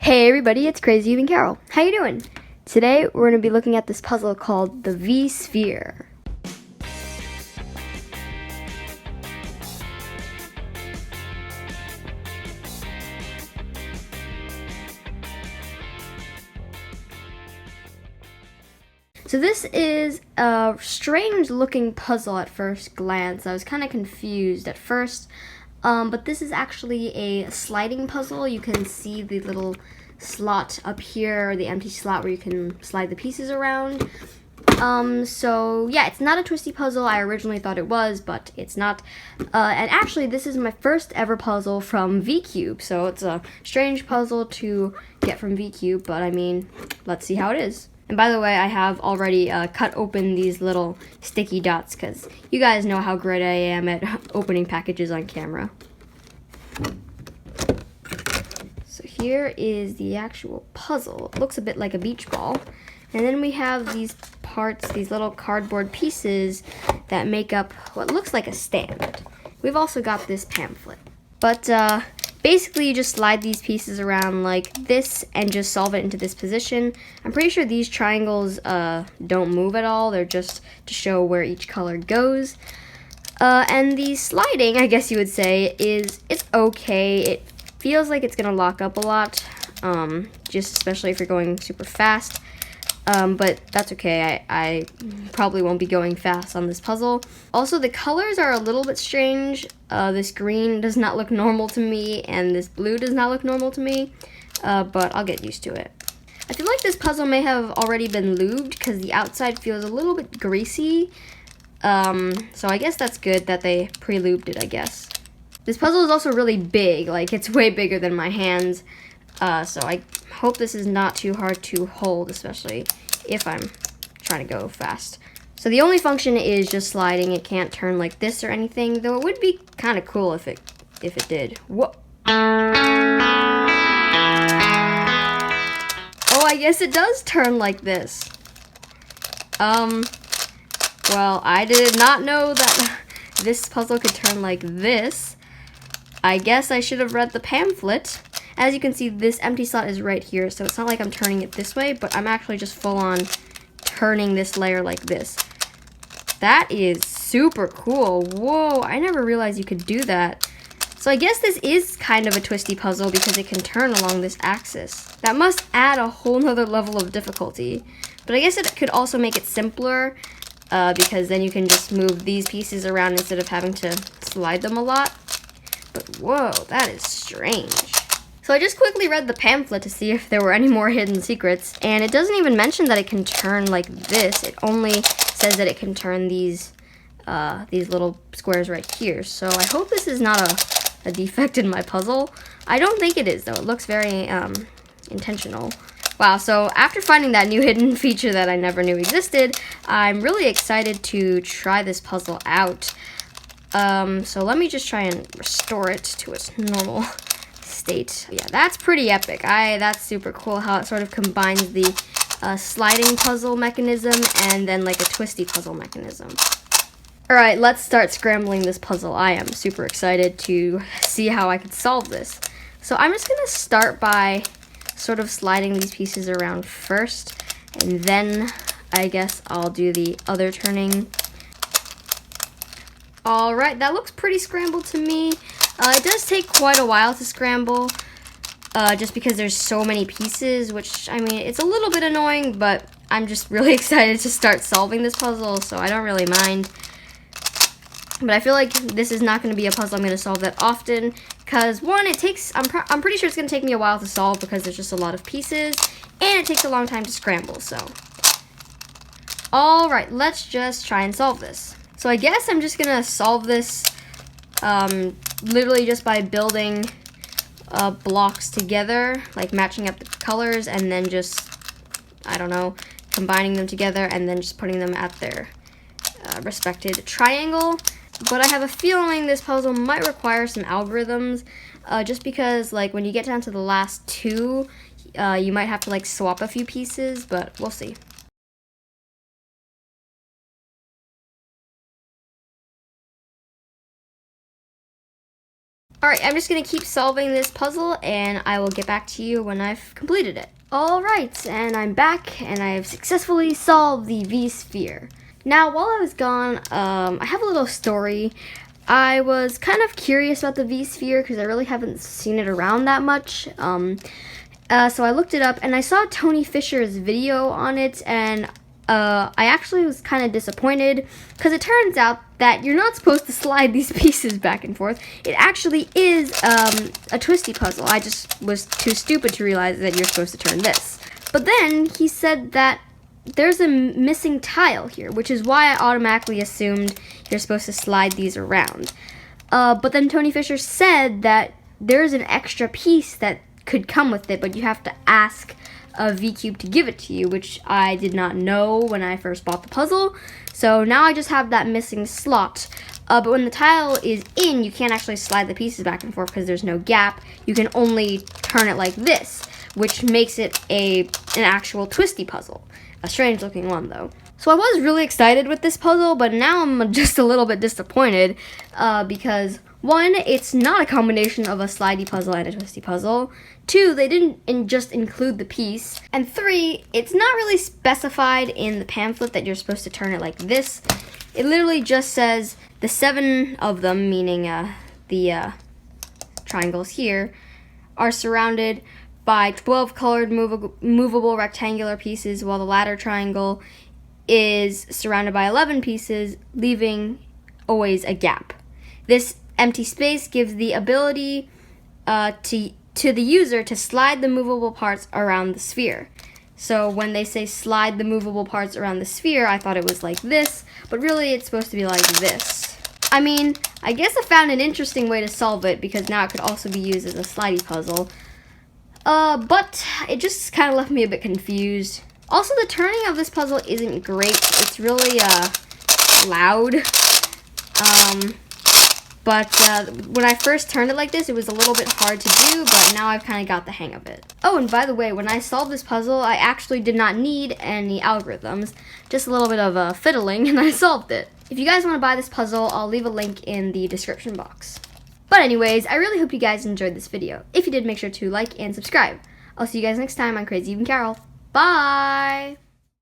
Hey everybody, it's Crazy Even Carol. How you doing? Today we're going to be looking at this puzzle called the V-Sphere. So this is a strange looking puzzle at first glance. I was kind of confused at first, but this is actually a sliding puzzle. You can see the little slot up here, the empty slot where you can slide the pieces around. So yeah, it's not a twisty puzzle. I originally thought it was, but it's not. And actually, this is my first ever puzzle from VCube, so it's a strange puzzle to get from VCube, but I mean, let's see how it is. And by the way, I have already cut open these little sticky dots because you guys know how great I am at opening packages on camera. So here is the actual puzzle. It looks a bit like a beach ball. And then we have these parts, these little cardboard pieces that make up what looks like a stand. We've also got this pamphlet. But basically you just slide these pieces around like this and just solve it into this position. I'm pretty sure these triangles don't move at all. They're just to show where each color goes. And the sliding, I guess you would say, it's okay. It feels like it's gonna lock up a lot, just especially if you're going super fast. But that's okay. I probably won't be going fast on this puzzle. Also, the colors are a little bit strange. This green does not look normal to me, and this blue does not look normal to me, but I'll get used to it. I feel like this puzzle may have already been lubed because the outside feels a little bit greasy. So I guess that's good that they pre-lubed it, I guess. This puzzle is also really big, like it's way bigger than my hands. So I hope this is not too hard to hold, especially if I'm trying to go fast. So the only function is just sliding. It can't turn like this or anything, though it would be kind of cool if it did. Whoa. Oh, I guess it does turn like this. Well, I did not know that this puzzle could turn like this. I guess I should have read the pamphlet. As you can see, this empty slot is right here, so it's not like I'm turning it this way, but I'm actually just full on turning this layer like this. That is super cool. Whoa, I never realized you could do that. So I guess this is kind of a twisty puzzle because it can turn along this axis. That must add a whole nother level of difficulty. But I guess it could also make it simpler because then you can just move these pieces around instead of having to slide them a lot. But whoa, that is strange. So I just quickly read the pamphlet to see if there were any more hidden secrets, and it doesn't even mention that it can turn like this. It only says that it can turn these little squares right here. So I hope this is not a defect in my puzzle. I don't think it is, though. It looks very intentional. Wow, so after finding that new hidden feature that I never knew existed, I'm really excited to try this puzzle out. So let me just try and restore it to its normal state. Yeah, that's pretty epic. That's super cool how it sort of combines the sliding puzzle mechanism and then like a twisty puzzle mechanism. Alright, let's start scrambling this puzzle. I am super excited to see how I could solve this. So I'm just gonna start by sort of sliding these pieces around first, and then I guess I'll do the other turning. Alright, that looks pretty scrambled to me. It does take quite a while to scramble, just because there's so many pieces, which, I mean, it's a little bit annoying, but I'm just really excited to start solving this puzzle, so I don't really mind. But I feel like this is not going to be a puzzle I'm going to solve that often, because one, it takes, I'm pretty sure it's going to take me a while to solve because there's just a lot of pieces, and it takes a long time to scramble, so. Alright, let's just try and solve this. So I guess I'm just going to solve this literally just by building blocks together, like matching up the colors, and then just, I don't know, combining them together and then just putting them at their respected triangle. But I have a feeling this puzzle might require some algorithms, just because like when you get down to the last two, you might have to like swap a few pieces, but we'll see. Alright, I'm just going to keep solving this puzzle, and I will get back to you when I've completed it. Alright, and I'm back, and I have successfully solved the V-sphere. Now, while I was gone, I have a little story. I was kind of curious about the V-sphere because I really haven't seen it around that much. So I looked it up, and I saw Tony Fisher's video on it, and I actually was kind of disappointed because it turns out that you're not supposed to slide these pieces back and forth. It actually is a twisty puzzle. I just was too stupid to realize that you're supposed to turn this. But then he said that there's a missing tile here, which is why I automatically assumed you're supposed to slide these around. But then Tony Fisher said that there's an extra piece that could come with it, but you have to ask VCube to give it to you, which I did not know when I first bought the puzzle. So now I just have that missing slot. But when the tile is in, you can't actually slide the pieces back and forth because there's no gap. You can only turn it like this, which makes it an actual twisty puzzle. A strange looking one though. So I was really excited with this puzzle, but now I'm just a little bit disappointed because 1, it's not a combination of a slidey puzzle and a twisty puzzle. 2, they didn't just include the piece. And 3, it's not really specified in the pamphlet that you're supposed to turn it like this. It literally just says the 7 of them, meaning the triangles here, are surrounded by 12 colored movable rectangular pieces, while the latter triangle is surrounded by 11 pieces, leaving always a gap. This empty space gives the ability to the user to slide the movable parts around the sphere. So when they say slide the movable parts around the sphere, I thought it was like this, but really it's supposed to be like this. I mean, I guess I found an interesting way to solve it because now it could also be used as a slidey puzzle. But it just kind of left me a bit confused. Also, the turning of this puzzle isn't great. It's really loud. But when I first turned it like this, it was a little bit hard to do, but now I've kind of got the hang of it. Oh, and by the way, when I solved this puzzle, I actually did not need any algorithms, just a little bit of fiddling, and I solved it. If you guys want to buy this puzzle, I'll leave a link in the description box. But anyways, I really hope you guys enjoyed this video. If you did, make sure to like and subscribe. I'll see you guys next time on Crazy Even Carol. Bye!